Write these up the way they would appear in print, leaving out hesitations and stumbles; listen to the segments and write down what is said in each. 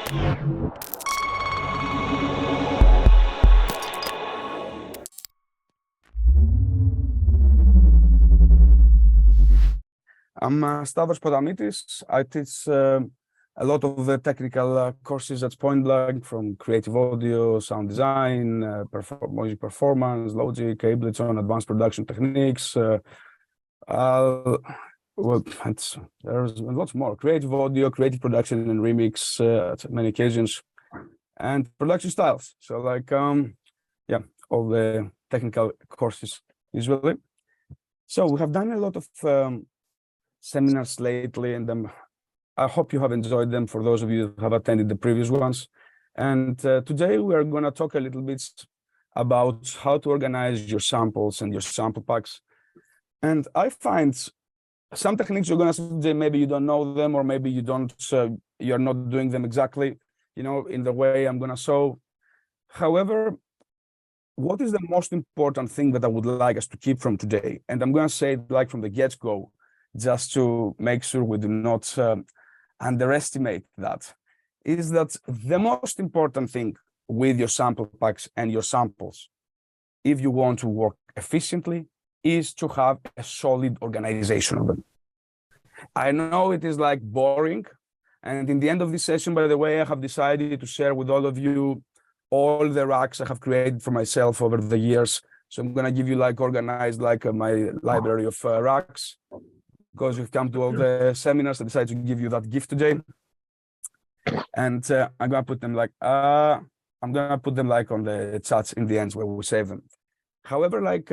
I'm Stavros Potamitis. I teach a lot of the technical courses at Point Blank, from creative audio, sound design, music performance, Logic, Ableton, advanced production techniques. Well, there's lots more: creative audio, creative production and remix at many occasions, and production styles. So, like, yeah, all the technical courses usually. So we have done a lot of seminars lately, and I hope you have enjoyed them, for those of you that have attended the previous ones. And today we are going to talk a little bit about how to organize your samples and your sample packs. And I find some techniques you're going to say, maybe you don't know them, or maybe you don't, you're not doing them exactly, you know, in the way I'm going to show. However, what is the most important thing that I would like us to keep from today? And I'm going to say it like from the get-go, just to make sure we do not underestimate that, is that the most important thing with your sample packs and your samples, if you want to work efficiently, is to have a solid organization of them. I know it is like boring. And in the end of this session, by the way, I have decided to share with all of you all the racks I have created for myself over the years. So I'm going to give you like organized, like my library of racks. Because you've come to all the seminars, I decided to give you that gift today. And I'm gonna put them like on the chats in the end where we save them. However, like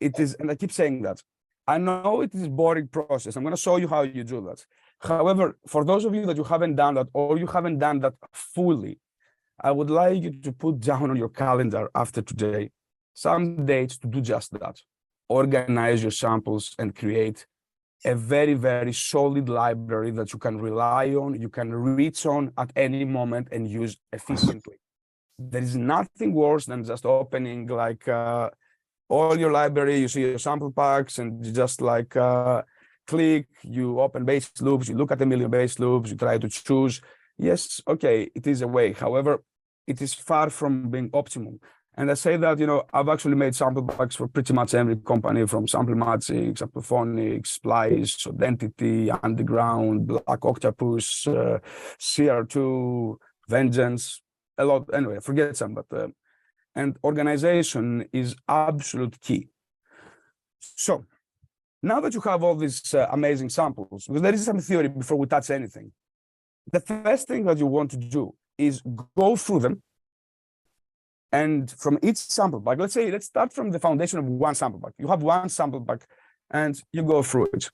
it is, and I keep saying that, I know it is a boring process. I'm gonna show you how you do that. However, for those of you that you haven't done that, or you haven't done that fully, I would like you to put down on your calendar after today some dates to do just that. Organize your samples and create a very, very solid library that you can rely on, you can reach on at any moment and use efficiently. There is nothing worse than just opening like all your library, you see your sample packs, and you just like click, you open bass loops, you look at a million bass loops, you try to choose. Yes, okay, it is a way. However, it is far from being optimal. And I say that, you know, I've actually made sample packs for pretty much every company, from Sample Magic, Samplefonics, Splice, Identity, Underground, Black Octopus, CR2, Vengeance, a lot. Anyway, forget some, but and organization is absolute key. So now that you have all these amazing samples, because there is some theory before we touch anything, the first thing that you want to do is go through them. And from each sample pack, let's start from the foundation of one sample pack. You have one sample pack and you go through it.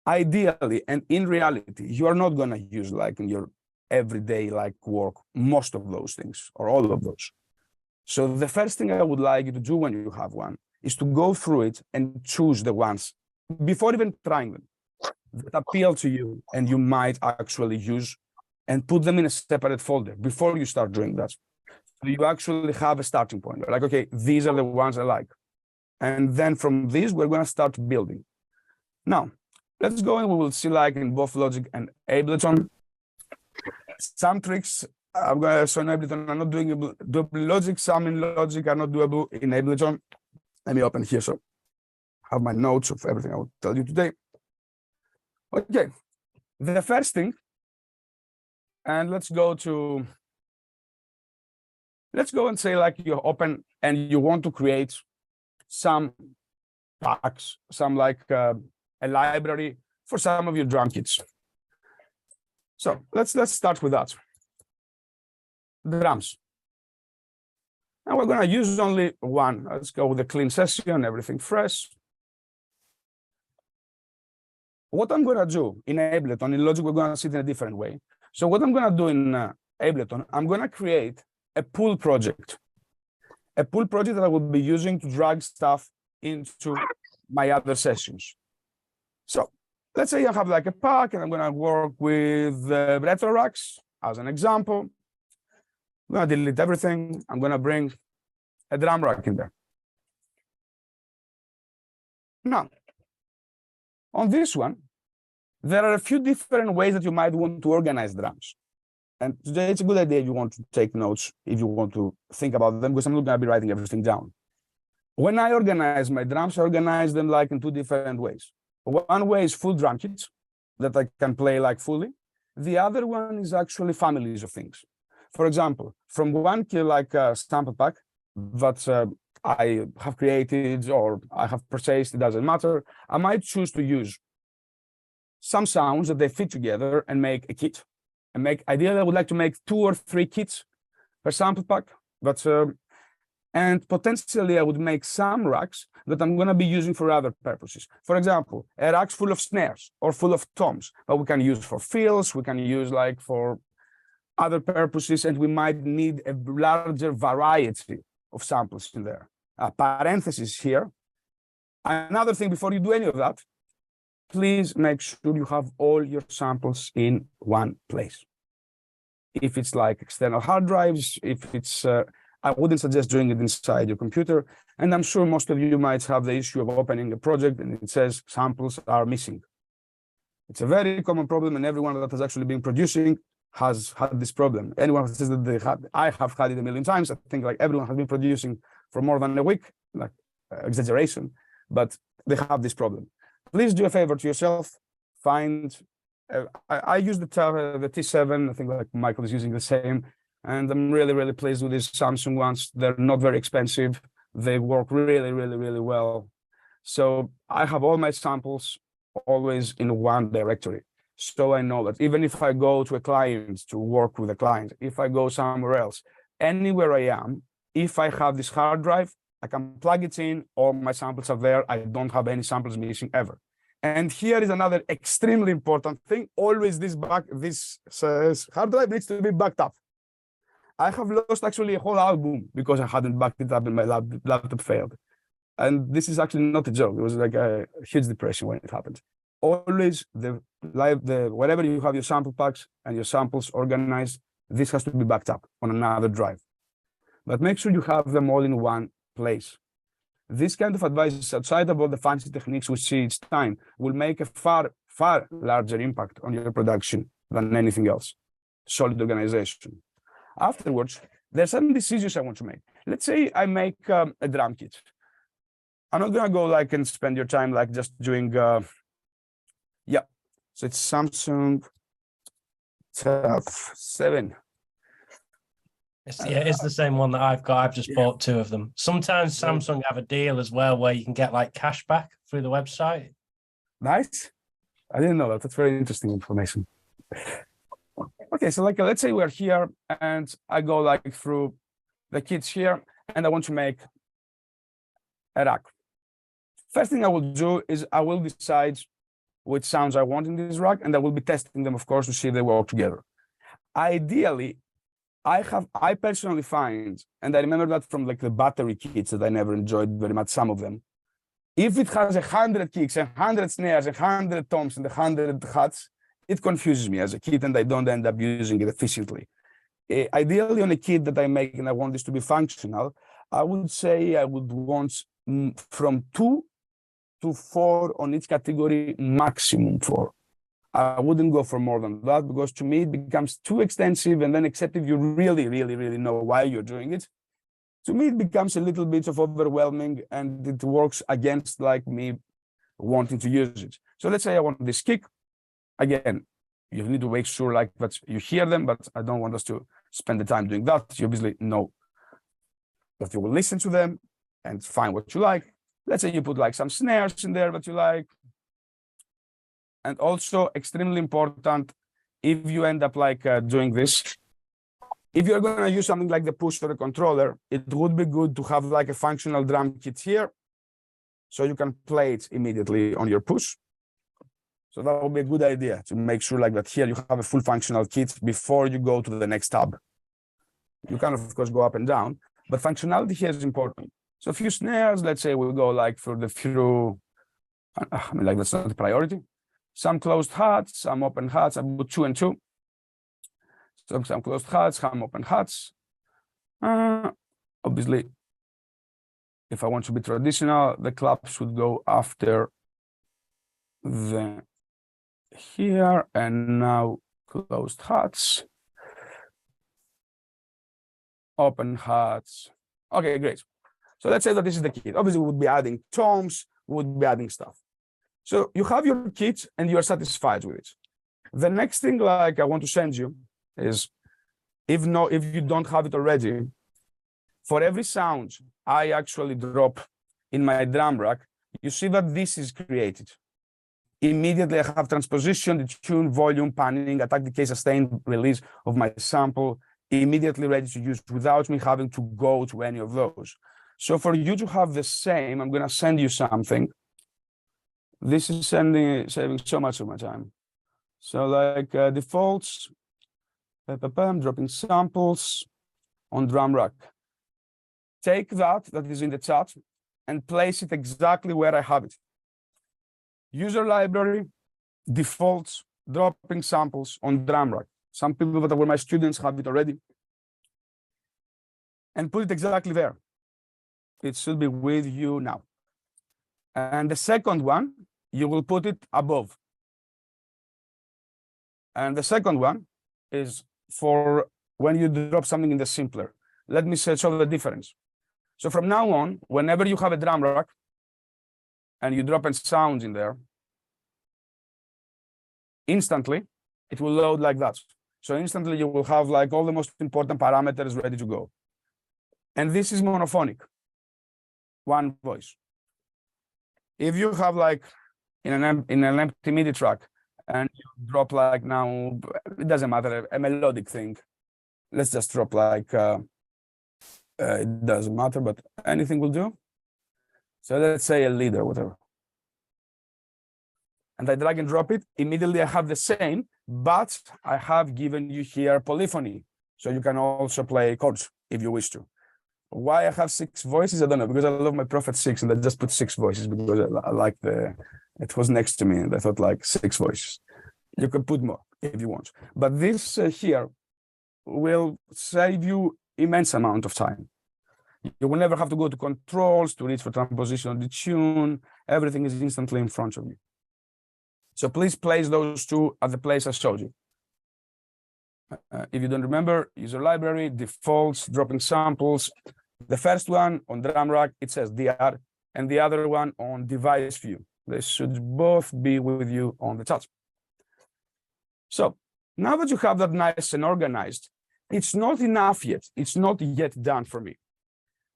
Ideally, and in reality, you are not going to use like in your everyday like work, most of those things or all of those. So the first thing I would like you to do when you have one is to go through it and choose the ones, before even trying them, that appeal to you and you might actually use, and put them in a separate folder before you start doing that. So you actually have a starting point. Like, okay, these are the ones I like. And then from these, we're going to start building. Now, let's go and we will see like in both Logic and Ableton. Some tricks I'm going to show in Ableton are not doable in Logic. Some in Logic are not doable in Ableton. Let me open here so I have my notes of everything I will tell you today. Okay, the first thing, and let's go and say like you open and you want to create some packs, some like a library for some of your drum kits. So let's start with that. Drums. And we're going to use only one. Let's go with a clean session, everything fresh. What I'm going to do in Ableton, in Logic, we're going to see it in a different way. So what I'm going to do in Ableton, I'm going to create a pool project. A pool project that I will be using to drag stuff into my other sessions. So let's say I have like a pack and I'm going to work with retro racks as an example. I'm going to delete everything. I'm going to bring a drum rack in there. Now, on this one, there are a few different ways that you might want to organize drums. And today it's a good idea if you want to take notes, if you want to think about them, because I'm not going to be writing everything down. When I organize my drums, I organize them like in two different ways. One way is full drum kits that I can play like fully. The other one is actually families of things. For example, from one kit like a sample pack that I have created or I have purchased, it doesn't matter. I might choose to use some sounds that they fit together and make a kit. Ideally, I would like to make 2 or 3 kits per sample pack, but and potentially I would make some racks that I'm going to be using for other purposes. For example, a rack full of snares or full of toms that we can use for fills, we can use like for other purposes, and we might need a larger variety of samples in there. Parenthesis here. Another thing before you do any of that, please make sure you have all your samples in one place. If it's like external hard drives, if it's, I wouldn't suggest doing it inside your computer. And I'm sure most of you might have the issue of opening a project and it says samples are missing. It's a very common problem, and everyone that has actually been producing has had this problem. Anyone who says that they had, I have had it a million times. I think like everyone has been producing for more than a week, like exaggeration, but they have this problem. Please do a favor to yourself, find, I use the T7, I think like Michael is using the same, and I'm really, really pleased with these Samsung ones. They're not very expensive. They work really, really, really well. So I have all my samples always in one directory. So I know that even if I go to a client to work with a client, if I go somewhere else, anywhere I am, if I have this hard drive, I can plug it in, all my samples are there. I don't have any samples missing ever. And here is another extremely important thing. Always this hard drive needs to be backed up. I have lost actually a whole album because I hadn't backed it up and my laptop failed. And this is actually not a joke. It was like a huge depression when it happened. Always wherever you have your sample packs and your samples organized, this has to be backed up on another drive. But make sure you have them all in one place. This kind of advice, outside of all the fancy techniques we see each time, will make a far, far larger impact on your production than anything else. Solid organization. Afterwards, there's some decisions I want to make. Let's say I make a drum kit. I'm not gonna go like and spend your time like just doing, yeah. So it's Samsung Tab 7. It's the same one that I've got. I've just bought 2 of them. Sometimes Samsung have a deal as well where you can get like cash back through the website. Nice. I didn't know that. That's very interesting information. Okay, so like let's say we're here and I go like through the kits here and I want to make a rack. First thing I will do is I will decide which sounds I want in this rack, and I will be testing them, of course, to see if they work together. Ideally, I personally find, and I remember that from like the battery kits that I never enjoyed very much, some of them, if it has 100 kicks, 100 snares, 100 toms, and 100 hats, it confuses me as a kit and I don't end up using it efficiently. Ideally, on a kit that I make and I want this to be functional, I would say I would want from 2 to 4 on each category, maximum 4. I wouldn't go for more than that because to me it becomes too extensive, and then except if you really, really, really know why you're doing it, to me it becomes a little bit of overwhelming and it works against like me wanting to use it. So let's say I want this kick. Again, you need to make sure like that you hear them, but I don't want us to spend the time doing that. You obviously know that you will listen to them and find what you like. Let's say you put like some snares in there that you like. And also extremely important, if you end up like doing this, if you're going to use something like the push or the controller, it would be good to have like a functional drum kit here, so you can play it immediately on your push. So that would be a good idea to make sure like that here you have a full functional kit before you go to the next tab. You can of course go up and down, but functionality here is important. So a few snares, let's say we'll go like for the few, I mean like that's not the priority. Some closed hats, some open hats, I put 2 and 2. So some closed hats, some open hats. Obviously, if I want to be traditional, the clap should go after the here, and now closed hats, open hats. Okay, great. So let's say that this is the kit. Obviously, we would be adding toms, we would be adding stuff. So you have your kit and you are satisfied with it. The next thing like I want to send you is, if you don't have it already, for every sound I actually drop in my drum rack, you see that this is created. Immediately I have transposition, detune, volume, panning, attack, decay, sustain, release of my sample, immediately ready to use without me having to go to any of those. So for you to have the same, I'm gonna send you something. This is saving so much of my time. So like defaults, I'm dropping samples on drum rack. Take that is in the chat and place it exactly where I have it. User library, defaults, dropping samples on drum rack. Some people that were my students have it already. And put it exactly there. It should be with you now. And the second one, you will put it above. And the second one is for when you drop something in the simpler. Let me show the difference. So from now on, whenever you have a drum rack and you drop in sounds in there, instantly it will load like that. So instantly you will have like all the most important parameters ready to go. And this is monophonic, one voice. If you have like in an empty MIDI track and you drop like now, it doesn't matter, a melodic thing. Let's just drop like, it doesn't matter, but anything will do. So let's say a lead or whatever. And I drag and drop it, immediately I have the same, but I have given you here polyphony. So you can also play chords if you wish to. Why I have 6 voices, I don't know, because I love my Prophet 6 and I just put 6 voices because I like it was next to me and I thought like 6 voices. You can put more if you want. But this here will save you immense amount of time. You will never have to go to controls to reach for transposition of the tune. Everything is instantly in front of you. So please place those two at the place I showed you. If you don't remember, user library, defaults, dropping samples. The first one on drum rack, it says DR, and the other one on device view. They should both be with you on the chat. So now that you have that nice and organized, it's not enough yet. It's not yet done for me.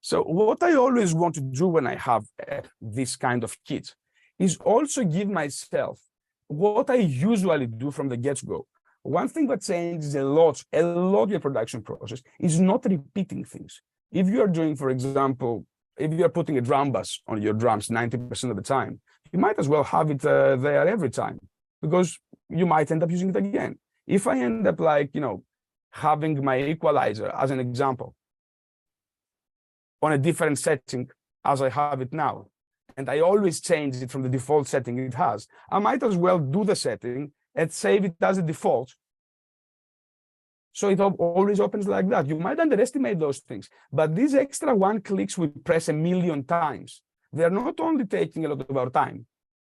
So what I always want to do when I have this kind of kit is also give myself what I usually do from the get-go. One thing that changes a lot your production process is not repeating things. If you are doing, for example, if you are putting a drum bass on your drums 90% of the time, you might as well have it there every time, because you might end up using it again. If I end up like, having my equalizer as an example on a different setting as I have it now, and I always change it from the default setting it has, I might as well do the setting and save it as a default. So it always opens like that. You might underestimate those things, but these extra 1 clicks we press 1,000,000 times. They're not only taking a lot of our time,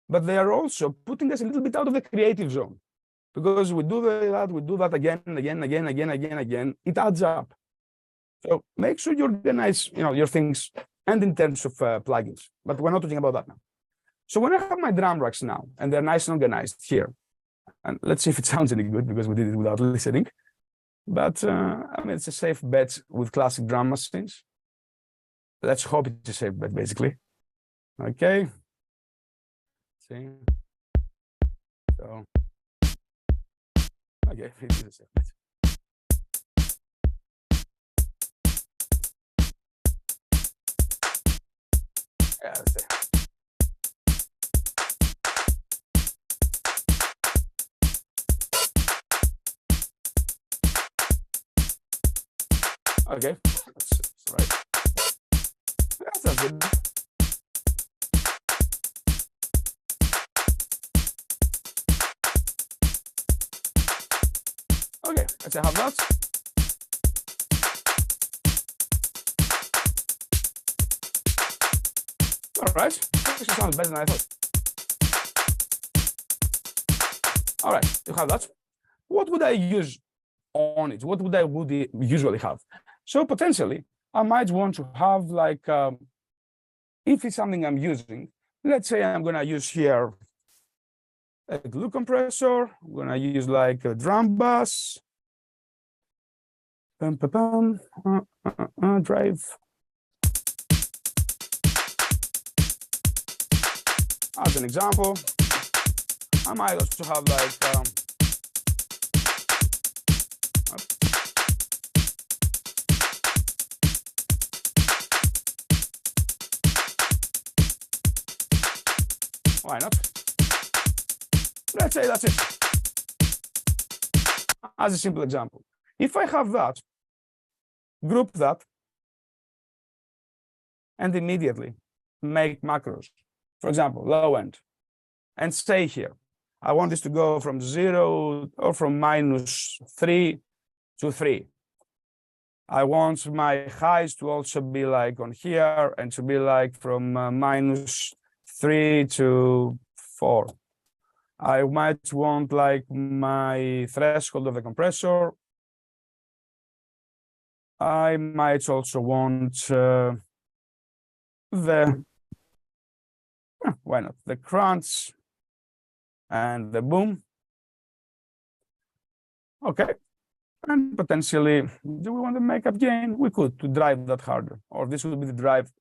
but they are also putting us a little bit out of the creative zone, because we do that again and again. It adds up. So make sure you organize, your things, and in terms of plugins. But we're not talking about that now. So when I have my drum racks now, and they're nice and organized here, and let's see if it sounds any good, because we did it without listening. But it's a safe bet with classic drum machines. Let's hope it's a safe bet, basically. Okay. See. So, okay, it is a safe bet. Yeah, let's see. Okay, that's right. That sounds good. Okay, let's have that. All right, actually sounds better than I thought. All right, you have that. What would I use on it? What would I usually have? So potentially, I might want to have like, if it's something I'm using, let's say I'm gonna use here a glue compressor. I'm gonna use like a drum bass. Drive. As an example, I might also have like why not? Let's say that's it. As a simple example. If I have that, group that, and immediately make macros, for example, low end, and stay here. I want this to go from 0 or from -3 to 3. I want my highs to also be like on here and to be like from -3 to 4. I might want like my threshold of the compressor. I might also want why not, the crunch and the boom. Okay. And potentially, do we want the makeup gain? We could to drive that harder, or this would be the drive.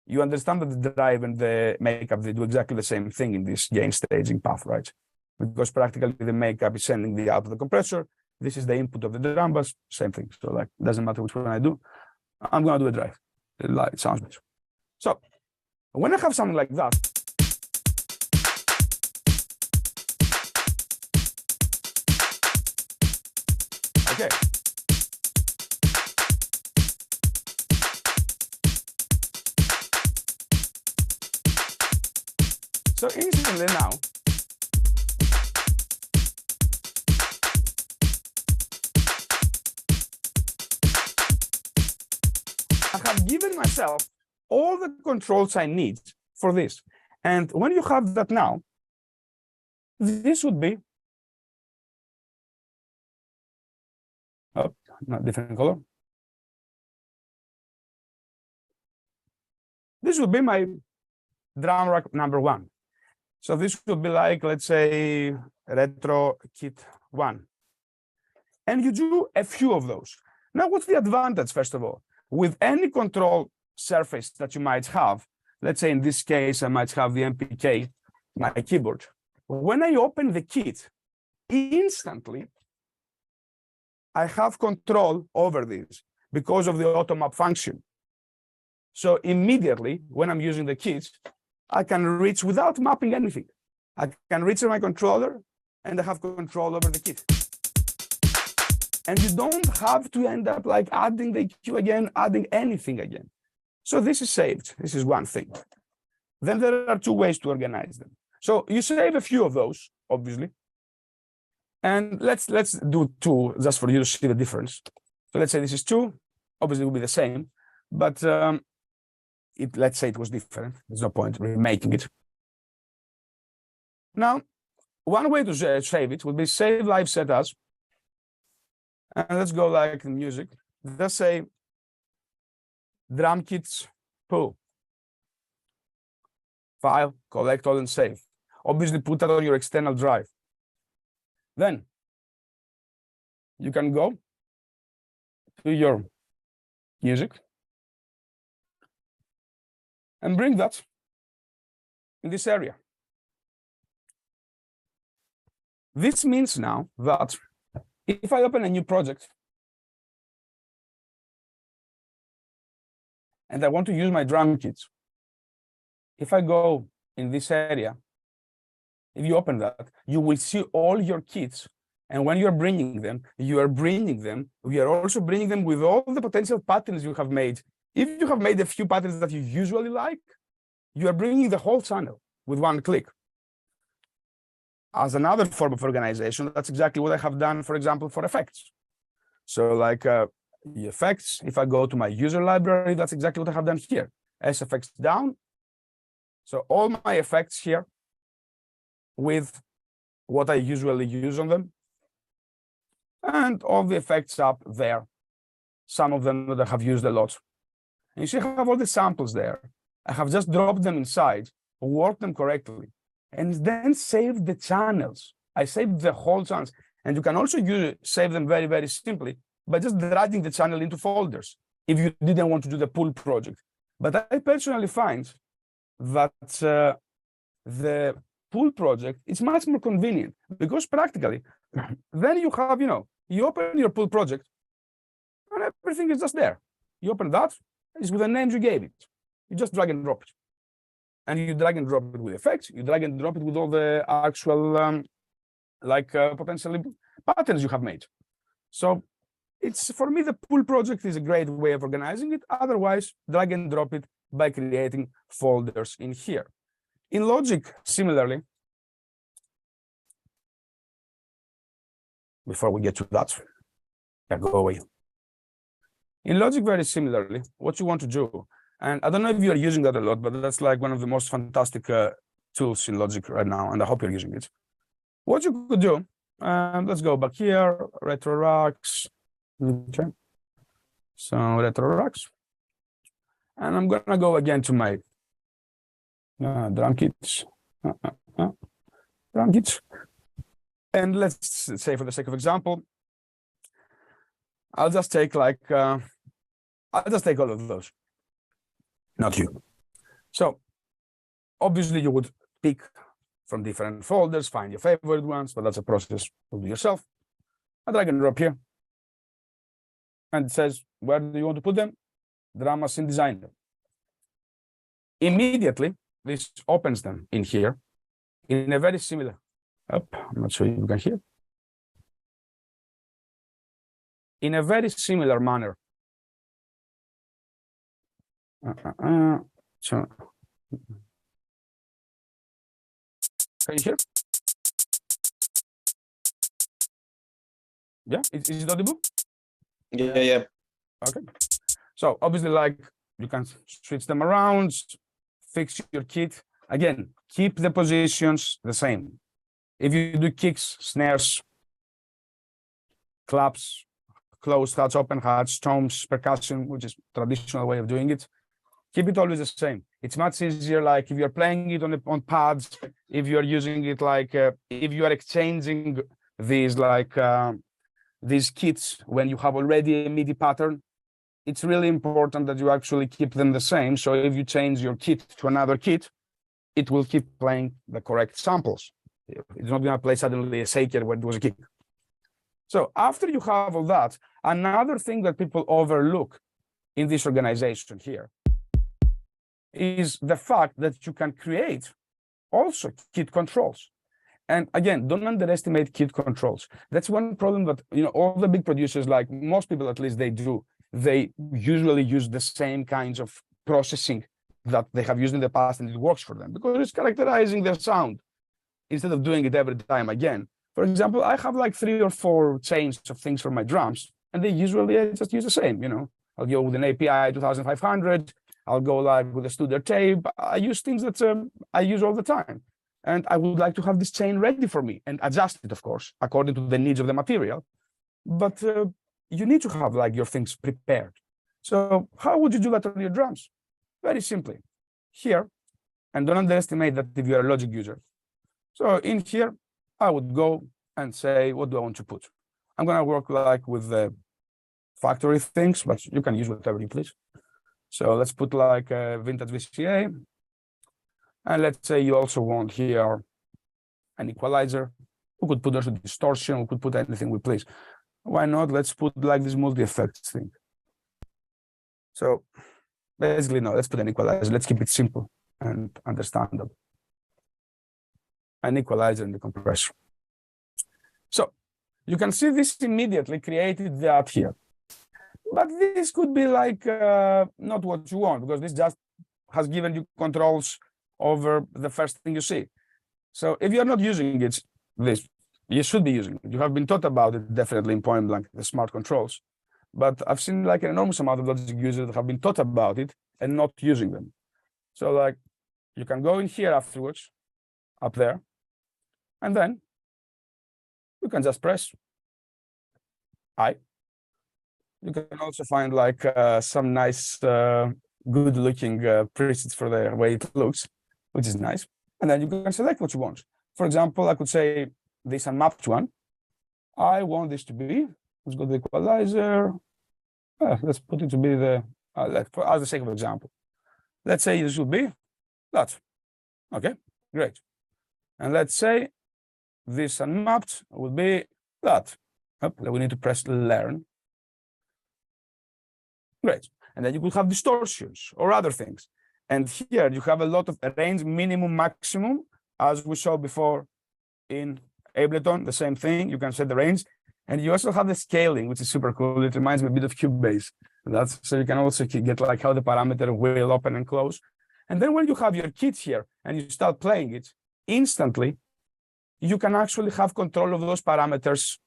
You understand that the drive and the makeup, they do exactly the same thing in this gain staging path, right? Because practically the makeup is sending the out of the compressor. This is the input of the drum bass, same thing. So like, doesn't matter which one I do, I'm gonna do a drive. It sounds better. So when I have something like that, okay. So instantly now, I have given myself all the controls I need for this. And when you have that now, this would be, oh, not different color. This would be my drum rack number 1. So this would be like, let's say, retro kit 1. And you do a few of those. Now, what's the advantage, first of all? With any control surface that you might have, let's say in this case, I might have the MPK, my keyboard. When I open the kit, instantly, I have control over this because of the auto map function. So immediately, when I'm using the kit, I can reach without mapping anything. I can reach my controller and I have control over the kit. And you don't have to end up like adding the EQ again, adding anything again. So this is saved. This is one thing. Then there are 2 ways to organize them. So you save a few of those, obviously. And let's do 2 just for you to see the difference. So let's say this is 2. Obviously, it will be the same, but let's say it was different. There's no point remaking it. Now, one way to save it would be save live set as. And let's go like in music. Let's say drum kits pull. File, collect all and save. Obviously, put that on your external drive. Then you can go to your music and bring that in this area. This means now that if I open a new project and I want to use my drum kits, if I go in this area, if you open that, you will see all your kits. And when you're bringing them, we are also bringing them with all the potential patterns you have made. If you have made a few patterns that you usually like, you are bringing the whole channel with one click. As another form of organization, that's exactly what I have done, for example, for effects. So like the effects, if I go to my user library, that's exactly what I have done here. SFX down. So all my effects here with what I usually use on them, and all the effects up there. Some of them that I have used a lot. And you see, I have all the samples there. I have just dropped them inside, worked them correctly, and then saved the channels. I saved the whole channels. And you can also save them very, very simply by just dragging the channel into folders if you didn't want to do the pool project. But I personally find that the pool project is much more convenient because practically, then you have, you open your pool project and everything is just there. You open that, it's with the names you gave it. You just drag and drop it. And you drag and drop it with effects. You drag and drop it with all the actual, potentially patterns you have made. So it's, for me, the pool project is a great way of organizing it. Otherwise, drag and drop it by creating folders in here. In Logic, similarly, before we get to that, go away. In Logic, very similarly, what you want to do, and I don't know if you're using that a lot, but that's like one of the most fantastic tools in Logic right now, and I hope you're using it. What you could do, let's go back here, retro racks. Okay. So retro racks. And I'm gonna go again to my drum kits. Drum kits. And let's say, for the sake of example, I'll just take all of those, not you. So obviously you would pick from different folders, find your favorite ones, but that's a process to do yourself. I drag and drop here. And it says, where do you want to put them? Drama Scene Designer. Immediately, this opens them in here in a very similar, I'm not sure you can hear. In a very similar manner. So, can you hear? Yeah, is it audible? Yeah. Okay. So obviously, you can switch them around, fix your kit. Again, keep the positions the same. If you do kicks, snares, claps, closed hats, open hats, toms, percussion, which is traditional way of doing it, keep it always the same. It's much easier, if you're playing it on pads, if you're using it if you are exchanging these these kits when you have already a MIDI pattern, it's really important that you actually keep them the same. So if you change your kit to another kit, it will keep playing the correct samples. It's not going to play suddenly a shaker when it was a kick. So after you have all that, another thing that people overlook in this organization here is the fact that you can create also kit controls. And again, don't underestimate kit controls. That's one problem that, all the big producers, like most people at least, they usually use the same kinds of processing that they have used in the past, and it works for them because it's characterizing their sound instead of doing it every time again. For example, I have 3 or 4 chains of things for my drums, and they usually I just use the same, I'll go with an API 2500, I'll go with a studio tape. I use things that I use all the time. And I would like to have this chain ready for me and adjust it, of course, according to the needs of the material. But you need to have your things prepared. So how would you do that on your drums? Very simply, here, and don't underestimate that if you're a Logic user. So in here, I would go and say, what do I want to put? I'm going to work with the factory things, but you can use whatever you please. So let's put a vintage VCA. And let's say you also want here an equalizer. We could put also distortion. We could put anything we please. Why not? Let's put this multi-effects thing. So basically, no, let's put an equalizer. Let's keep it simple and understandable. An equalizer and the compressor. So you can see this immediately created that here. But this could be not what you want, because this just has given you controls over the first thing you see. So if you're not using it, you should be using it. You have been taught about it definitely in Point Blank, the smart controls. But I've seen an enormous amount of Logic users that have been taught about it and not using them. So you can go in here afterwards, up there, and then you can just press I. You can also find like some nice, good looking presets for the way it looks, which is nice. And then you can select what you want. For example, I could say this unmapped one. I want this to be, let's go to the equalizer. Let's put it to be the, as the sake of example. Let's say this would be that. Okay, great. And let's say this unmapped would be that. We need to press learn. Great. And then you could have distortions or other things. And here you have a lot of range, minimum, maximum, as we saw before in Ableton, the same thing. You can set the range. And you also have the scaling, which is super cool. It reminds me a bit of Cubase. That's so you can also get like how the parameter will open and close. And then when you have your kit here and you start playing it, instantly, you can actually have control of those parameters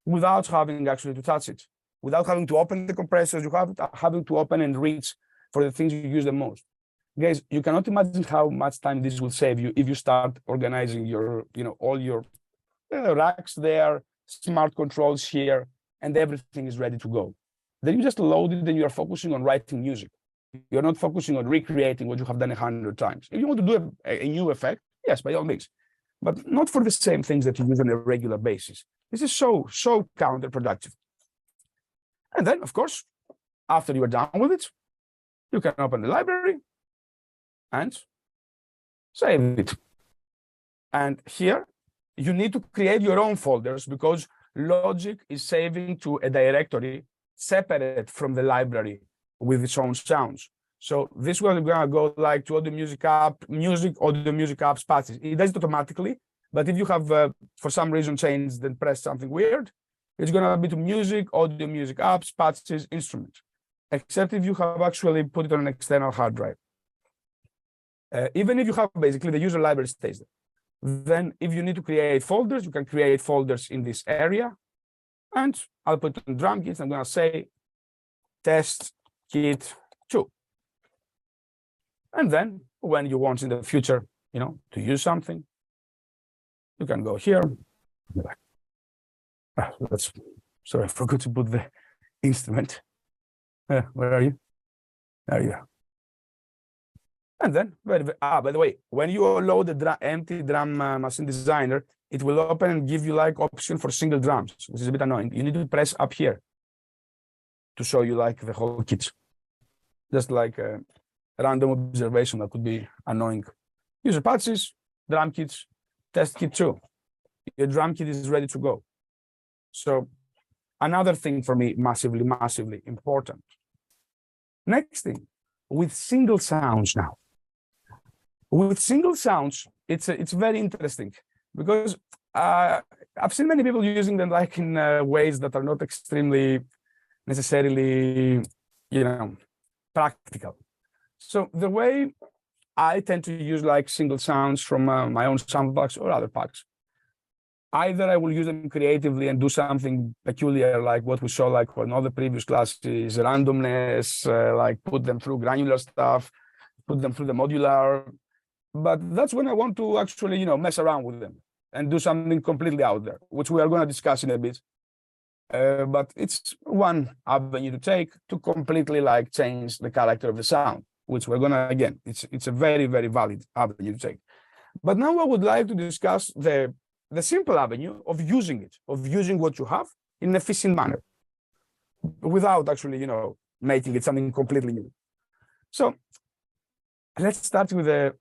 without having actually to touch it, without having to open the compressors, you have having to open and reach for the things you use the most. Guys, you cannot imagine how much time this will save you if you start organizing your, all your racks there, smart controls here, and everything is ready to go. Then you just load it and you are focusing on writing music. You're not focusing on recreating what you have done 100 times. If you want to do a new effect, yes, by all means, but not for the same things that you use on a regular basis. This is so counterproductive. And then, of course, after you are done with it, you can open the library and save it. And here, you need to create your own folders because Logic is saving to a directory separate from the library with its own sounds. So this one, we're gonna go like to audio music app, audio music apps, patches. It does it automatically, but if you have, for some reason, changed and pressed something weird, it's gonna be to music, audio music apps, patches, instruments. Except if you have actually put it on an external hard drive. Even if you have basically the user library stays there. Then if you need to create folders, you can create folders in this area. And I'll put on drum kits. I'm gonna say test kit 2. And then when you want in the future, to use something, you can go here. Sorry, I forgot to put the instrument. Where are you? There you are. And then, by the way, when you load the empty drum machine designer, it will open and give you like option for single drums, which is a bit annoying. You need to press up here to show you like the whole kit. Just like a random observation that could be annoying. User patches, drum kits, test kit 2. Your drum kit is ready to go. So another thing for me, massively, massively important. Next thing, with single sounds now. With single sounds, it's very interesting because I've seen many people using them like in ways that are not extremely necessarily, practical. So the way I tend to use like single sounds from my own sample packs or other packs, either I will use them creatively and do something peculiar like what we saw like on all the previous classes, randomness, like put them through granular stuff, put them through the modular. But that's when I want to actually, mess around with them and do something completely out there, which we are going to discuss in a bit. But it's one avenue to take to completely like change the character of the sound, which we're going to, again, it's a very, very valid avenue to take. But now I would like to discuss the simple avenue of using it, of using what you have in an efficient manner without actually, making it something completely new. So let's start with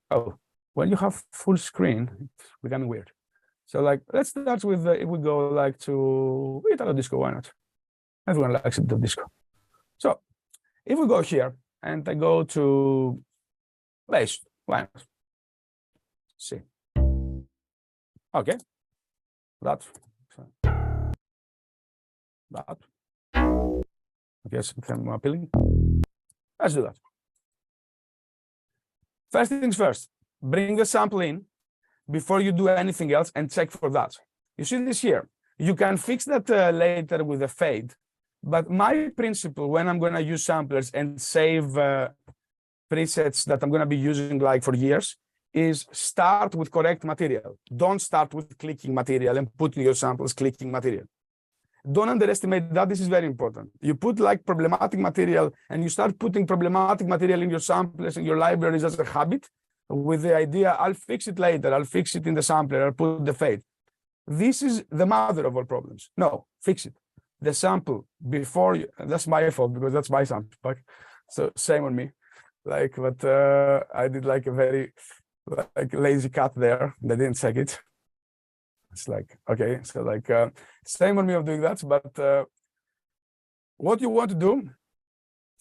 when you have full screen, it's becoming weird. So like, let's start with, if we go like to Italo Disco, why not? Everyone likes Italo Disco. So if we go here and I go to bass, why not? See. Okay. That. Okay, something more appealing. Let's do that. First things first, bring the sample in before you do anything else and check for that. You see this here. You can fix that later with a fade, but my principle when I'm going to use samplers and save presets that I'm going to be using like for years is start with correct material. Don't start with clicking material and put in your samples clicking material. Don't underestimate that. This is very important. You put like problematic material and you start putting problematic material in your samplers and your libraries as a habit with the idea, I'll fix it later. I'll fix it in the sampler. I'll put the fade. This is the mother of all problems. No, fix it. The sample before you, that's my fault because that's my sample pack. So same on me. Like, but I did like a very like lazy cut there. They didn't check it. It's like, okay, so like same on me of doing that. But what you want to do,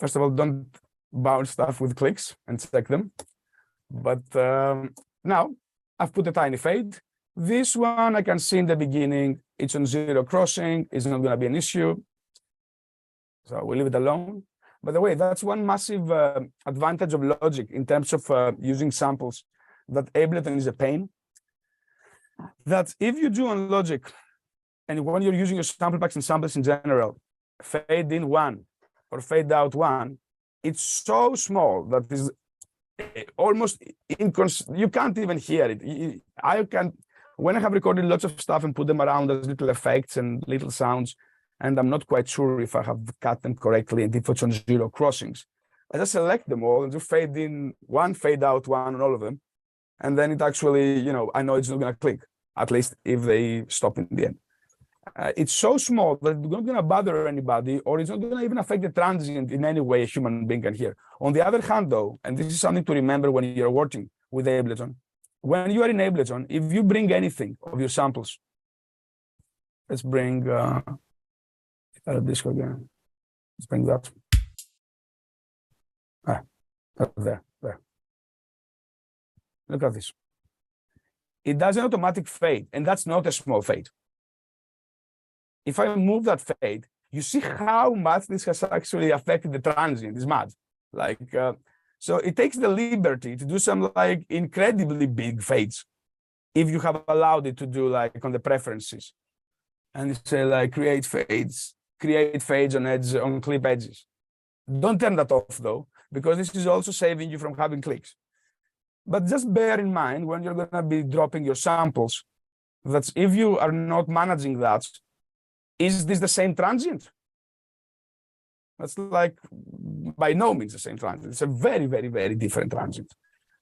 first of all, don't bounce stuff with clicks and check them. But now I've put a tiny fade. This one I can see in the beginning, it's on 0 crossing, it's not going to be an issue. So we'll leave it alone. By the way, that's one massive advantage of Logic in terms of using samples, that Ableton is a pain. That if you do on Logic, and when you're using your sample packs and samples in general, fade in 1 or fade out 1, it's so small that is almost you can't even hear it. I can. When I have recorded lots of stuff and put them around as little effects and little sounds, and I'm not quite sure if I have cut them correctly and if it's on 0 crossings, I just select them all and just fade in 1, fade out 1 on all of them. And then it actually, you know, I know it's not going to click, at least if they stop in the end. It's so small that it's not going to bother anybody, or it's not going to even affect the transient in any way a human being can hear. On the other hand, though, and this is something to remember when you're working with Ableton, when you are in Ableton, if you bring anything of your samples, let's bring disco again. Let's bring that. There. Look at this. It does an automatic fade, and that's not a small fade. If I move that fade, you see how much this has actually affected the transient. It's mad. Like, so it takes the liberty to do some like incredibly big fades if you have allowed it to do like on the preferences. And you say like create fades on edge, on clip edges. Don't turn that off though, because this is also saving you from having clicks. But just bear in mind when you're going to be dropping your samples, that if you are not managing that, is this the same transient? That's like by no means the same transient. It's a very, very, very different transient.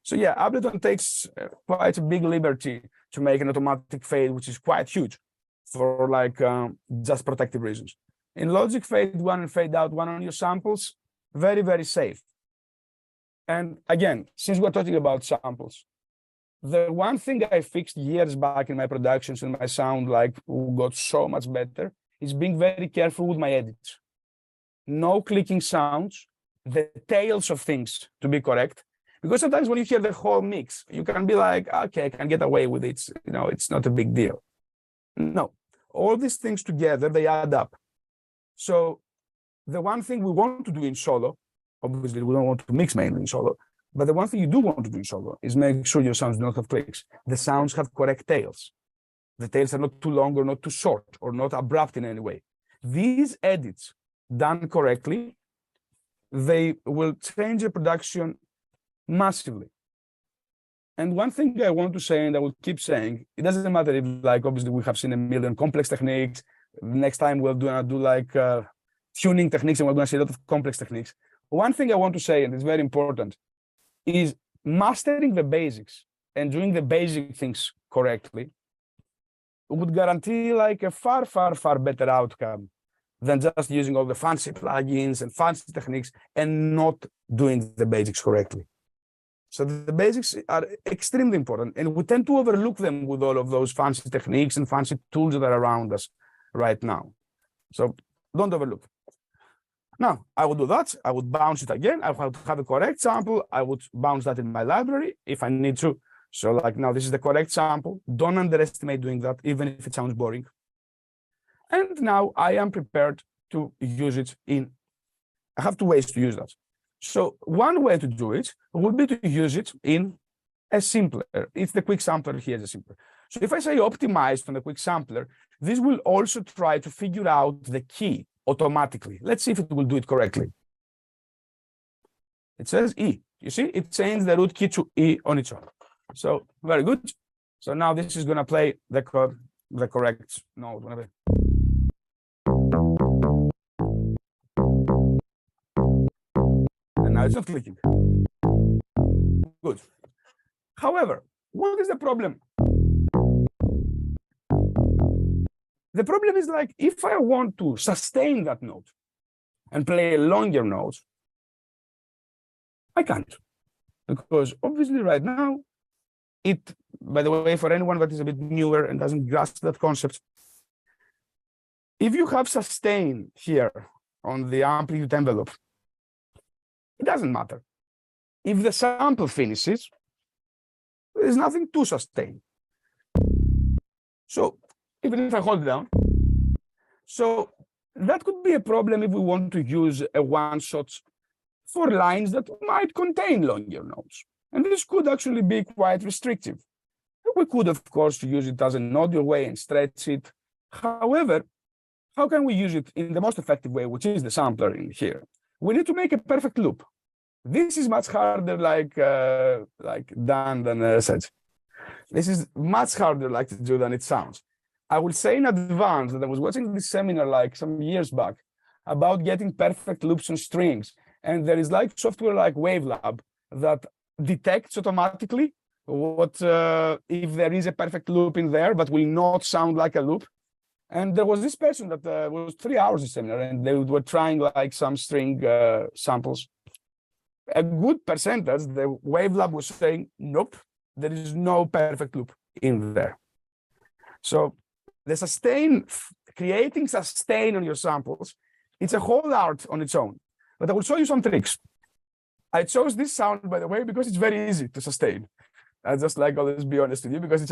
So yeah, Ableton takes quite a big liberty to make an automatic fade, which is quite huge for like just protective reasons. In Logic, fade 1 and fade out 1 on your samples, very, very safe. And again, since we're talking about samples, the one thing I fixed years back in my productions and my sound like got so much better is being very careful with my edits. No clicking sounds, the tails of things to be correct. Because sometimes when you hear the whole mix, you can be like, okay, I can get away with it. You know, it's not a big deal. No, all these things together, they add up. So the one thing we want to do in solo, obviously we don't want to mix mainly in solo, but the one thing you do want to do in solo is make sure your sounds do not have clicks. The sounds have correct tails. The tails are not too long or not too short or not abrupt in any way. These edits done correctly, they will change the production massively. And one thing I want to say, and I will keep saying, it doesn't matter if, like, obviously we have seen a million complex techniques. Next time we'll do like tuning techniques, and we're going to see a lot of complex techniques. One thing I want to say, and it's very important, is mastering the basics and doing the basic things correctly would guarantee like a far, far, far better outcome than just using all the fancy plugins and fancy techniques and not doing the basics correctly. So the basics are extremely important, and we tend to overlook them with all of those fancy techniques and fancy tools that are around us right now. So don't overlook. Now, I would do that. I would bounce it again. I would have a correct sample. I would bounce that in my library if I need to. So like now, this is the correct sample. Don't underestimate doing that, even if it sounds boring. And now I am prepared to use it in, I have two ways to use that. So one way to do it would be to use it in a simpler. It's the quick sampler here is a simpler. So if I say optimize from the quick sampler, this will also try to figure out the key automatically. Let's see if it will do it correctly. It says E. You see, it changed the root key to E on its own. So very good. So now this is gonna play the correct note. Whatever. And now it's not clicking. Good. However, what is the problem? The problem is like if I want to sustain that note and play a longer note, I can't. Because obviously right now, by the way, for anyone that is a bit newer and doesn't grasp that concept, if you have sustain here on the amplitude envelope, it doesn't matter. If the sample finishes, there's nothing to sustain. So even if I hold it down, so that could be a problem if we want to use a one-shot for lines that might contain longer notes. And this could actually be quite restrictive. We could, of course, use it as an audio way and stretch it. However, how can we use it in the most effective way, which is the sampler in here? We need to make a perfect loop. This is much harder done than said. This is much harder to do than it sounds. I will say in advance that I was watching this seminar like some years back about getting perfect loops on strings. And there is like software like Wavelab that detects automatically what if there is a perfect loop in there, but will not sound like a loop. And there was this person that was 3 hours in seminar, and they were trying like some string samples. A good percentage, the Wavelab was saying, nope, there is no perfect loop in there. So the sustain, creating sustain on your samples, it's a whole art on its own. But I will show you some tricks. I chose this sound, by the way, because it's very easy to sustain. I just like always be honest with you, because it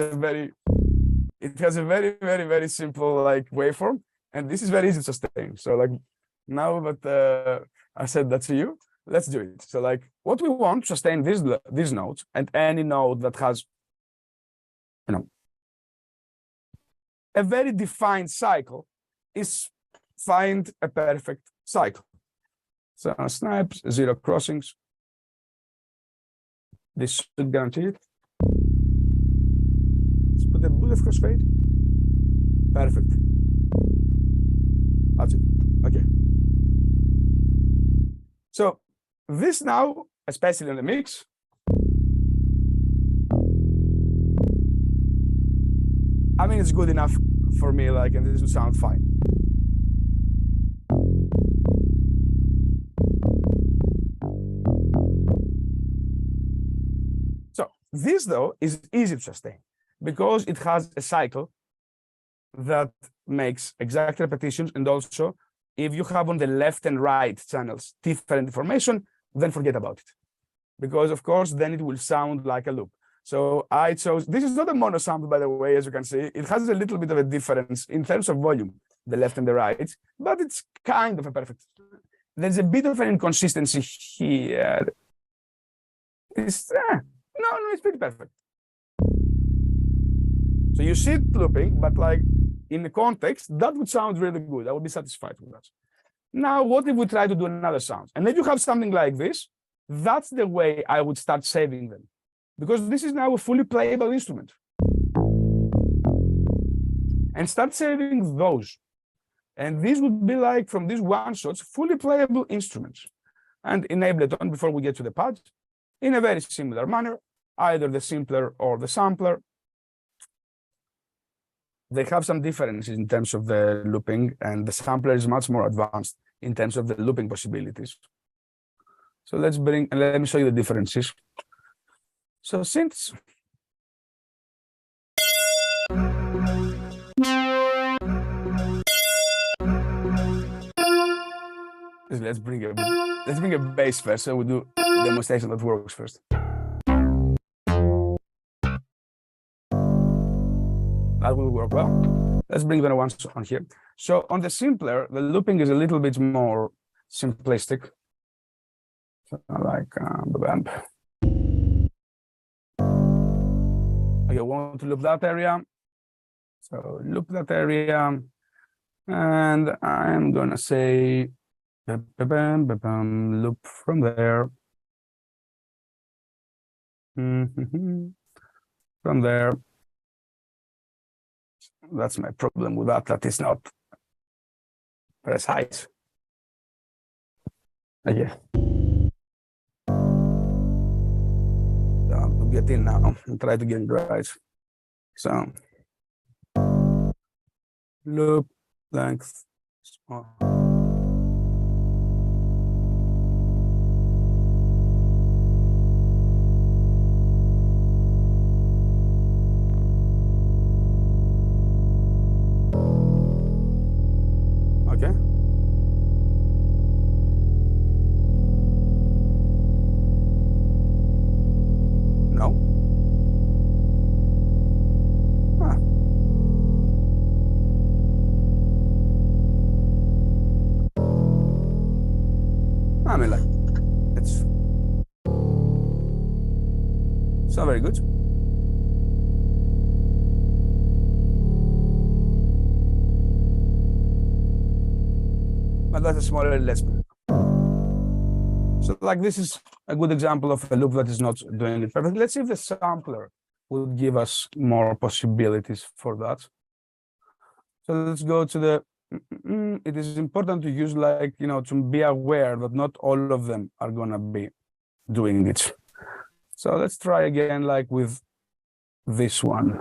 has a very, very, very simple like waveform, and this is very easy to sustain. So like now that I said that to you, let's do it. So like what we want to sustain these notes, and any note that has, a very defined cycle, is find a perfect cycle. So snipes, 0 crossings. This should guarantee it. Let's put a bullet crossfade. Perfect. That's it. Okay. So this now, especially in the mix, I mean, it's good enough for me, like, and this will sound fine. So this, though, is easy to sustain because it has a cycle that makes exact repetitions. And also, if you have on the left and right channels different information, then forget about it. Because, of course, then it will sound like a loop. So I chose, this is not a mono sample, by the way, as you can see. It has a little bit of a difference in terms of volume, the left and the right, but it's kind of a perfect. There's a bit of an inconsistency here. It's, no, it's pretty perfect. So you see it looping, but like in the context, that would sound really good. I would be satisfied with that. Now, what if we try to do another sound? And if you have something like this, that's the way I would start saving them. Because this is now a fully playable instrument. And start saving those. And these would be like, from these one-shots, fully playable instruments. And in Ableton, before we get to the pads, in a very similar manner, either the simpler or the sampler. They have some differences in terms of the looping, and the sampler is much more advanced in terms of the looping possibilities. So let me show you the differences. So synths. Let's bring a bass first, so we do a demonstration that works first. That will work well. Let's bring the ones on here. So on the simpler, the looping is a little bit more simplistic. So like okay, I want to loop that area. So loop that area, and I'm gonna say loop from there. from there. That's my problem with that is not precise. Okay. So to get in now and try to get it right. So loop length small. Okay. No. Ah. I mean, like, it's not very good. But that's a smaller lesson. So like this is a good example of a loop that is not doing it perfectly. Let's see if the sampler will give us more possibilities for that. So let's go to the, it is important to use like, you know, to be aware that not all of them are gonna be doing it. So let's try again, like with this one.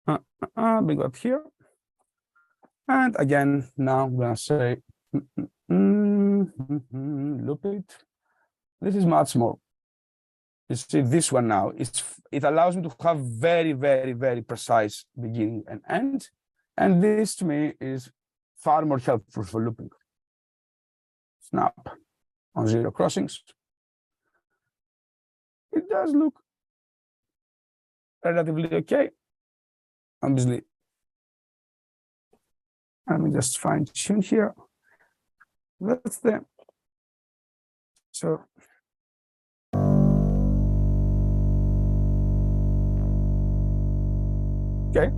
We got here. And again, now I'm gonna say, loop it. This is much more. You see this one now, it allows me to have very, very, very precise beginning and end. And this to me is far more helpful for looping. Snap on 0 crossings. It does look relatively okay. Obviously, let me just fine tune here. That's the, so. Okay.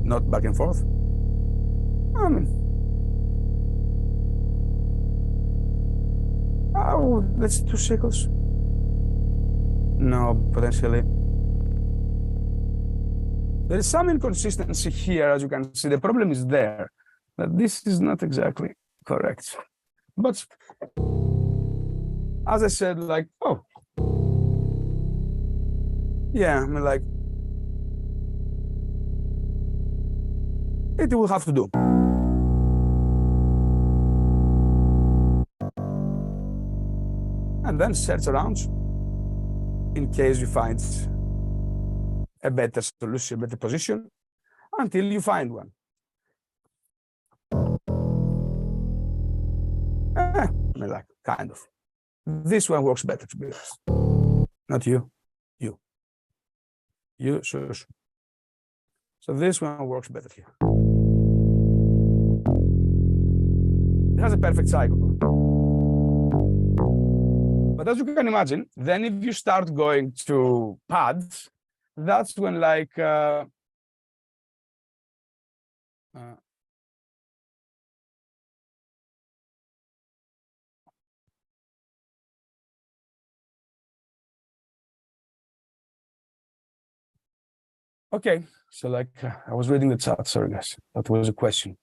Not back and forth. I mean, oh, that's 2 cycles. No, potentially. There is some inconsistency here, as you can see. The problem is there, that this is not exactly correct. But as I said, like, oh, yeah, I mean, like, it will have to do. And then search around in case you find a better solution, better position, until you find one. I mean, like, kind of. This one works better, to be honest. Not you, you. You, sure. So this one works better here. It has a perfect cycle. But as you can imagine, then if you start going to pads, that's when like okay, so like I was reading the chat, sorry guys, that was a question.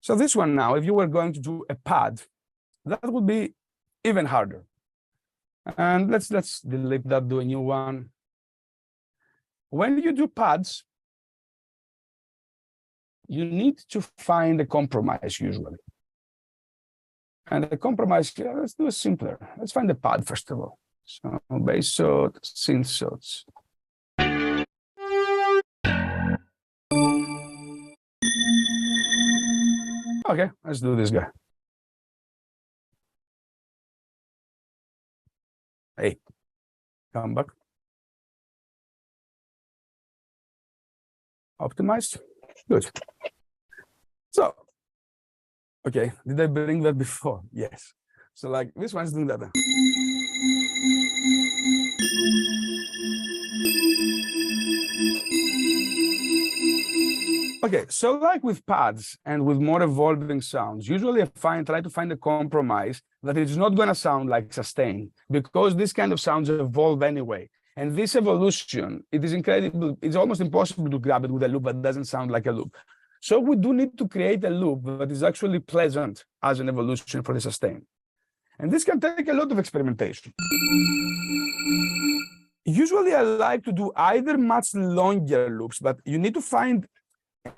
So this one now, if you were going to do a pad, that would be even harder. And let's delete that, do a new one. When you do pads, you need to find a compromise usually. And the compromise, let's do it simpler. Let's find the pad first of all. So bass shot, synth shots. Okay, let's do this guy. Hey, come back. Optimized, good. So, okay, did I bring that before? Yes. So like this one's doing that. Okay, so like with pads and with more evolving sounds, usually try to find a compromise that it's not going to sound like sustain, because this kind of sounds evolve anyway. And this evolution, it is incredible. It's almost impossible to grab it with a loop that doesn't sound like a loop. So we do need to create a loop that is actually pleasant as an evolution for the sustain. And this can take a lot of experimentation. Usually I like to do either much longer loops, but you need to find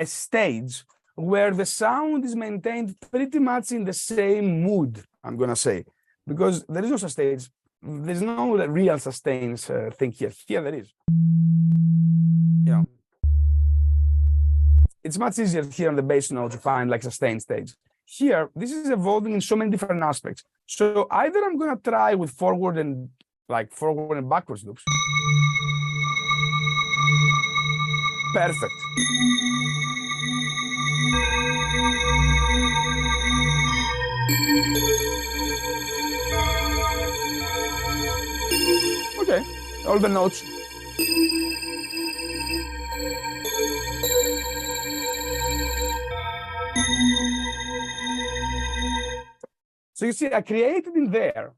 a stage where the sound is maintained pretty much in the same mood, I'm going to say, because there is no such stage. There's no real sustains thing here. Here there is. Yeah. It's much easier here on the bass note to find like sustain stage. Here, this is evolving in so many different aspects. So either I'm going to try with forward and backwards loops. Perfect. Okay, all the notes. So you see, I created in there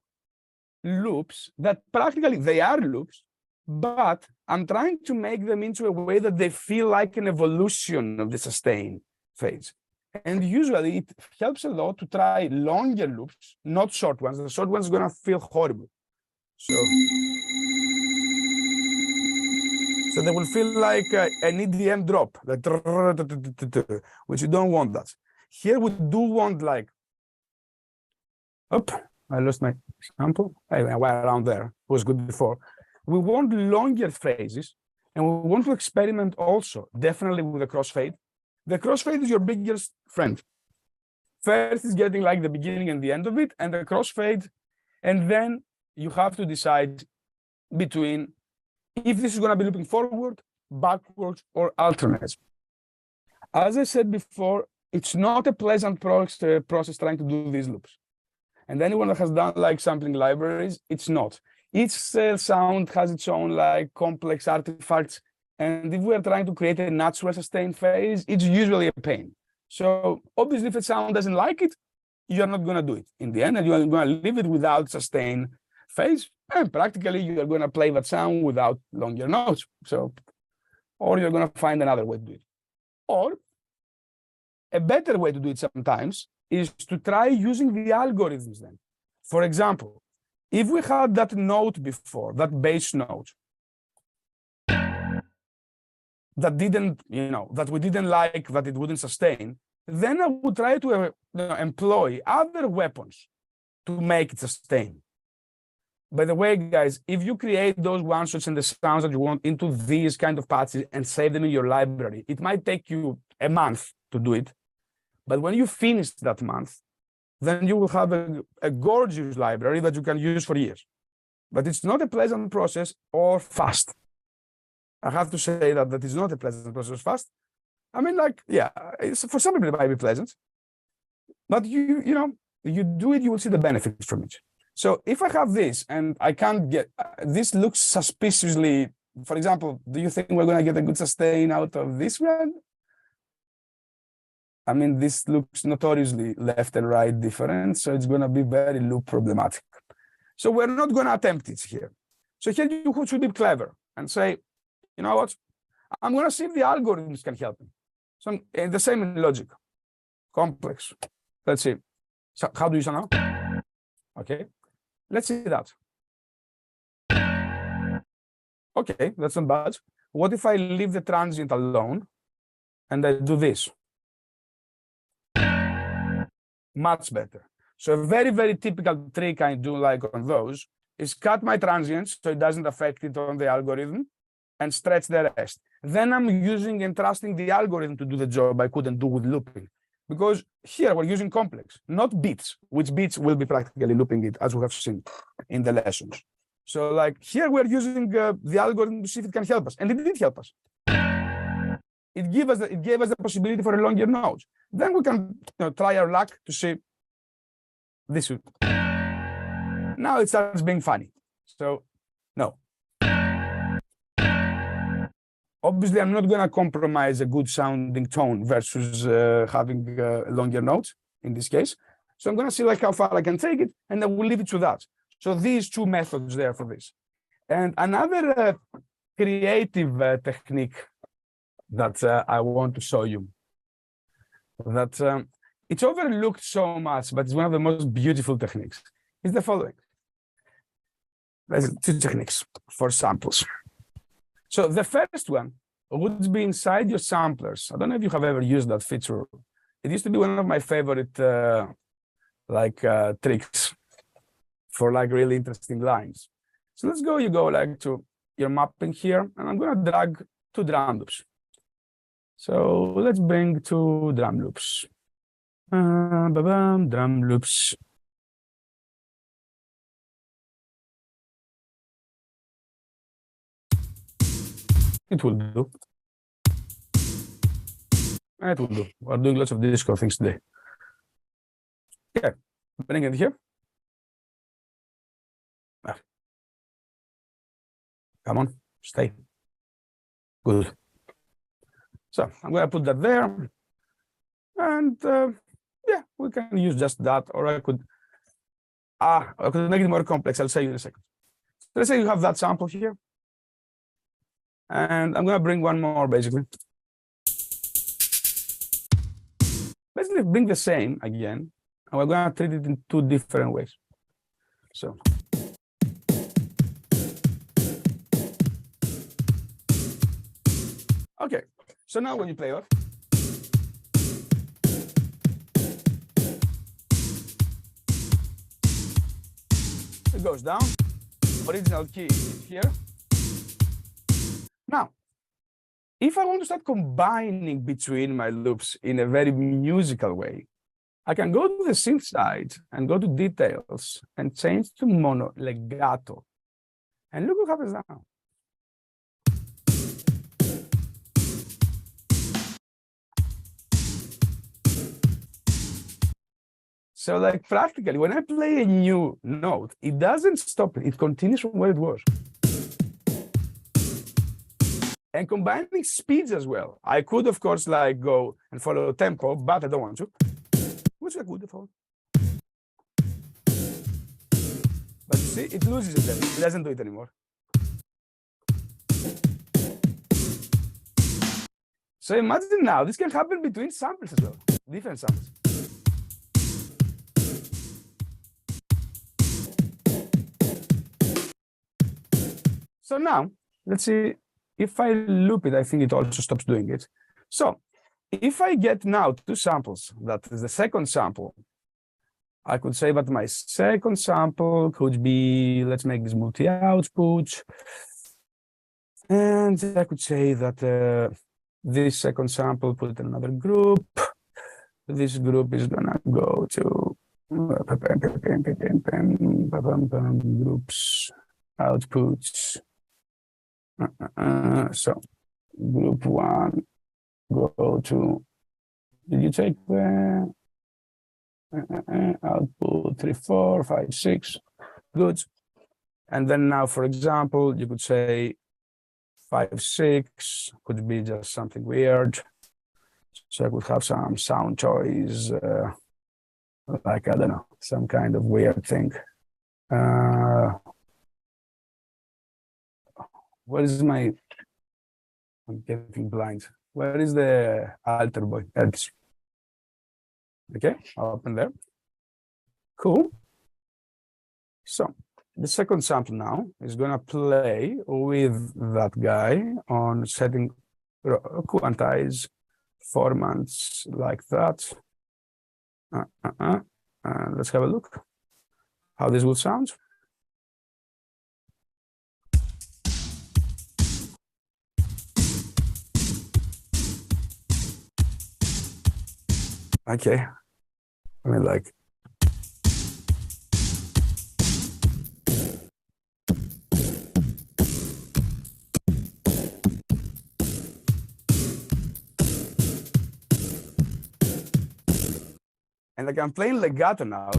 loops that practically they are loops, but I'm trying to make them into a way that they feel like an evolution of the sustain phase. And usually it helps a lot to try longer loops, not short ones. The short ones are going to feel horrible. So they will feel like an EDM drop, which you don't want that. Here we do want like, I lost my example. Anyway, we're around there. It was good before. We want longer phrases, and we want to experiment also, definitely with the crossfade. The crossfade is your biggest friend. First is getting like the beginning and the end of it, and the crossfade, and then you have to decide between if this is going to be looping forward, backwards, or alternates. As I said before, it's not a pleasant process trying to do these loops. And anyone that has done like sampling libraries, it's not. Each sound has its own like complex artifacts. And if we're trying to create a natural sustain phase, it's usually a pain. So obviously, if a sound doesn't like it, you're not going to do it. In the end, and you're going to leave it without sustain phase. And practically, you're going to play that sound without longer notes. So, or you're going to find another way to do it. Or a better way to do it sometimes is to try using the algorithms then. For example, if we had that note before, that bass note, that didn't, that we didn't like, that it wouldn't sustain, then I would try to employ other weapons to make it sustain. By the way, guys, if you create those one-shots and the sounds that you want into these kind of patches and save them in your library, it might take you a month to do it. But when you finish that month, then you will have a gorgeous library that you can use for years. But it's not a pleasant process or fast. I have to say that is not a pleasant process fast. I mean, like, yeah, for some people it might be pleasant. But you do it, you will see the benefits from it. So if I have this and I can't get, this looks suspiciously, for example, do you think we're going to get a good sustain out of this one? I mean, this looks notoriously left and right different, so it's going to be very loop problematic. So we're not going to attempt it here. So here you should be clever and say, you know what? I'm going to see if the algorithms can help me. So the same in logic, complex. Let's see. So how do you sound now? Okay, let's see that. Okay, that's not bad. What if I leave the transient alone and I do this? Much better. So a very, very typical trick I do like on those is cut my transients so it doesn't affect it on the algorithm and stretch the rest. Then I'm using and trusting the algorithm to do the job I couldn't do with looping. Because here we're using complex, not beats, which beats will be practically looping it, as we have seen in the lessons. So like here we're using the algorithm to see if it can help us. And it did help us. It gave us the possibility for a longer node. Then we can try our luck to see this. Now it starts being funny. So, no. Obviously, I'm not going to compromise a good sounding tone versus having longer notes in this case. So I'm going to see like how far I can take it, and I will leave it to that. So these two methods there for this. And another creative technique that I want to show you, that it's overlooked so much, but it's one of the most beautiful techniques, is the following. There's two techniques for samples. So the first one would be inside your samplers. I don't know if you have ever used that feature. It used to be one of my favorite tricks for like really interesting lines. So let's go, you go like to your mapping here, and I'm gonna drag two drum loops. So let's bring two drum loops. Drum loops. It will do. It will do. We're doing lots of disco things today. Okay, bring it here. Come on, stay. Good. So I'm going to put that there. And yeah, we can use just that, or I could make it more complex. I'll show you in a second. So let's say you have that sample here. And I'm going to bring one more, basically. Basically, bring the same again. And we're going to treat it in two different ways. So. Okay, so now when you play off, it goes down. Original key is here. Now, if I want to start combining between my loops in a very musical way, I can go to the synth side and go to details and change to mono legato. And look what happens now. So like practically, when I play a new note, it doesn't stop it. It continues from where it was. And combining speeds as well. I could, of course, like go and follow tempo, but I don't want to. Which I could follow. But you see, it loses it then. It doesn't do it anymore. So imagine now, this can happen between samples as well. Different samples. So now, let's see, if I loop it, I think it also stops doing it. So if I get now two samples, that is the second sample, I could say that my second sample could be, let's make this multi-output. And I could say that this second sample, put it in another group. This group is gonna go to groups, outputs. So group one, go to, did you take the output 3, 4, 5, 6, good. And then now, for example, you could say 5, 6, could be just something weird. So I could have some sound choice, like, I don't know, some kind of weird thing. Where is my, I'm getting blind. Where is the alter boy? Okay, I'll open there. Cool. So the second sample now is gonna play with that guy on setting quantize formats like that. Let's have a look how this will sound. Okay, I mean, like, and like I'm playing legato now.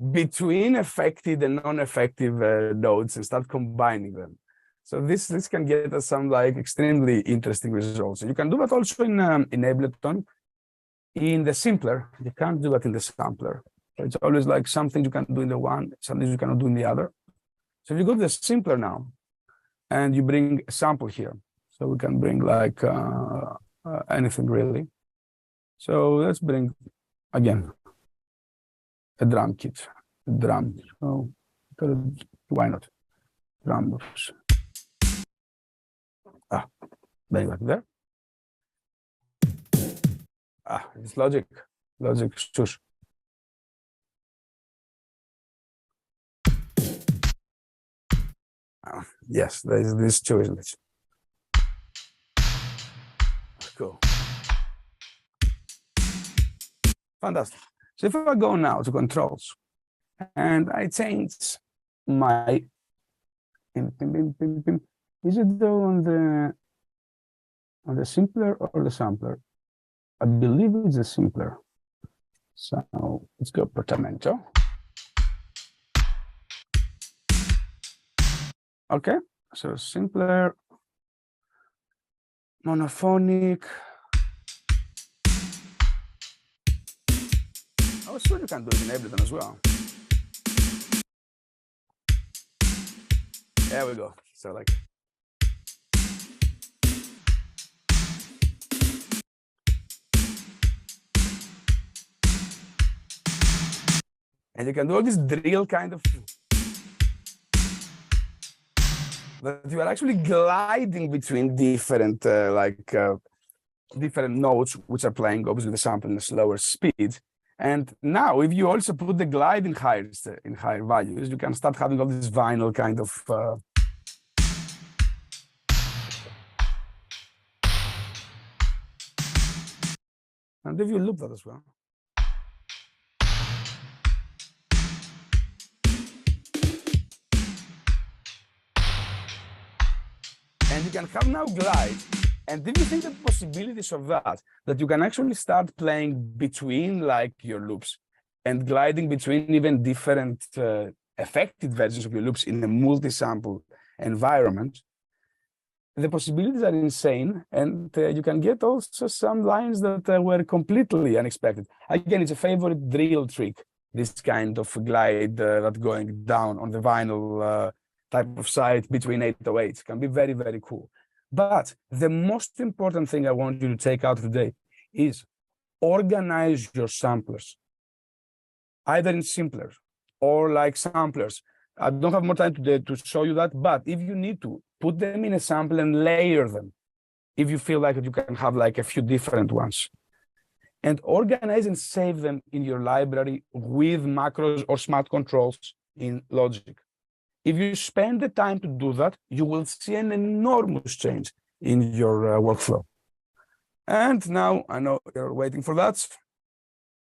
between affected and non-effective nodes and start combining them. So this can get us some like extremely interesting results. And you can do that also in Ableton. In the simpler, you can't do that in the sampler. So it's always like something you can do in the one, something you cannot do in the other. So if you go to the simpler now, and you bring a sample here, so we can bring like anything really. So let's bring again a drum kit, a drum. So why not drums? Bring that there. It's Logic. Shush. Yes, there's this too, isn't it? Cool. Fantastic. So if I go now to controls and I change my is it though on the simpler or the sampler? I believe it's the simpler. So let's go portamento. Okay, so simpler, monophonic. I was sure you can do it in Ableton as well. There we go. So like. And you can do all this drill kind of. That you are actually gliding between different different notes which are playing obviously the sample in a slower speed. And now if you also put the glide in higher values, you can start having all this vinyl kind of and if you loop that as well. And you can have now glide. And if you think the possibilities of that you can actually start playing between like your loops and gliding between even different affected versions of your loops in a multi-sample environment, the possibilities are insane. And you can get also some lines that were completely unexpected. Again, it's a favorite drill trick, this kind of glide that going down on the vinyl type of site between 808s can be very, very cool. But the most important thing I want you to take out today is organize your samplers, either in simpler or like samplers. I don't have more time today to show you that, but if you need to, put them in a sample and layer them, if you feel like you can have like a few different ones. And organize and save them in your library with macros or smart controls in Logic. If you spend the time to do that, you will see an enormous change in your workflow. And now I know you're waiting for that.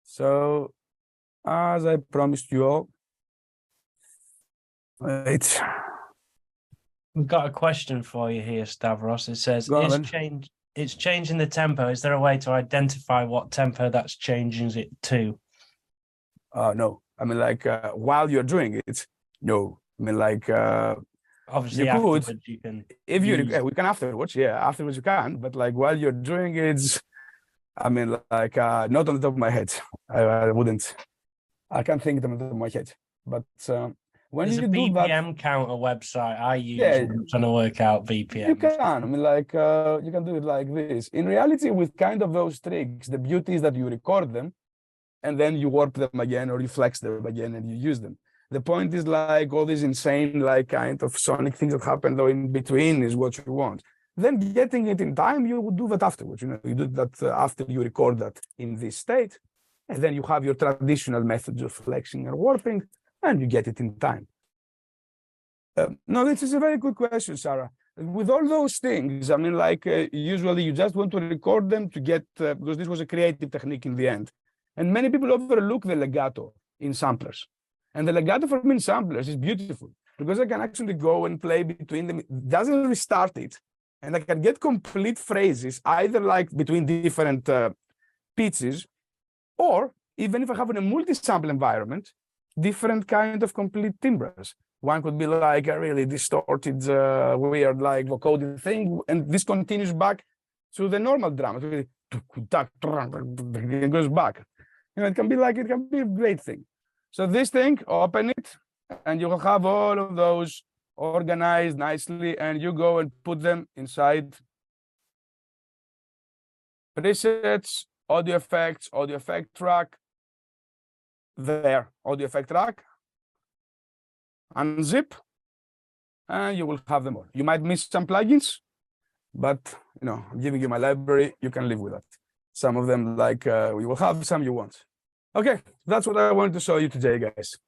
So as I promised you all, we've got a question for you here, Stavros. It says, it's changing the tempo. Is there a way to identify what tempo that's changing it to? No. I mean, like while you're doing it, no. I mean, like obviously afterwards you can. If you we can afterwards, afterwards you can. But like while you're doing it, I mean, like not on the top of my head. I wouldn't. I can't think on the top of my head. But when there's you a do BPM that, counter website I use when I'm trying to work out BPM. You can. I mean, like you can do it like this. In reality, with kind of those tricks, the beauty is that you record them, and then you warp them again, or you flex them again, and you use them. The point is like all these insane, like kind of sonic things that happen though in between is what you want. Then getting it in time, you would do that afterwards. You know, you do that after you record that in this state, and then you have your traditional methods of flexing and warping, and you get it in time. No, this is a very good question, Sarah. With all those things, I mean, like usually you just want to record them to get, because this was a creative technique in the end. And many people overlook the legato in samplers. And the legato for me in samplers is beautiful because I can actually go and play between them. It doesn't restart it. And I can get complete phrases, either like between different pitches, or even if I have in a multi-sample environment, different kind of complete timbres. One could be like a really distorted, weird, like vocoded thing, and this continues back to the normal drum. It goes back. You know, it can be a great thing. So this thing, open it, and you will have all of those organized nicely, and you go and put them inside presets, audio effects, audio effect track, there, audio effect track, unzip, and you will have them all. You might miss some plugins, but you know, I'm giving you my library, you can live with that. Some of them, like, we will have some you want. Okay, that's what I wanted to show you today, guys.